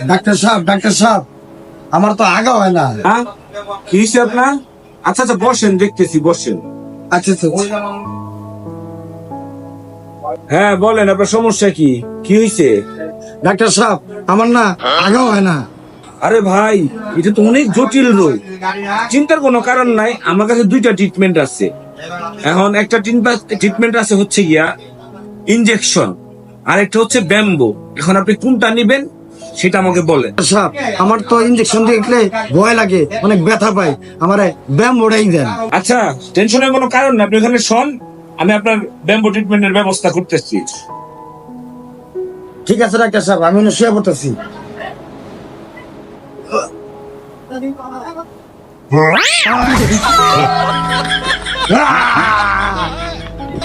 Doctor সাহেব আমার তো আগা হয় না। হ্যাঁ, কি হয়েছে আপনার? আচ্ছা আচ্ছা, বসেন, দেখতেছি, বসেন। আচ্ছা আচ্ছা হ্যাঁ বলেন, আপনার সমস্যা কি? কি হয়েছে? ডাক্তার সাহেব আমার না আগা হয় না। আরে ভাই, এটা তো অনেক জটিল রোগ। চিন্তার কোনো কারণ নাই, আমার কাছে দুইটা ট্রিটমেন্ট আছে। এখন একটা ট্রিটমেন্ট আছে হচ্ছে গিয়া ইনজেকশন, আর একটা হচ্ছে ব্যাম্বো। এখন আপনি কোনটা নিবেন সেটা আমাকে বলেন। ডাক্তার সাহেব আমার তো ইঞ্জেকশন দেখলে ভয় লাগে, অনেক ব্যথা পাই, আমার ব্যায়াম ওড়াই দেন। আচ্ছা, টেনশনের কোনো কারণ না, আপনি এখানে শোন, আমি আপনার ব্যাম্বো ট্রিটমেন্টের ব্যবস্থা করতেছি। ঠিক আছে ডাক্তার সাহেব, আমি শুয়ে পড়তেছি।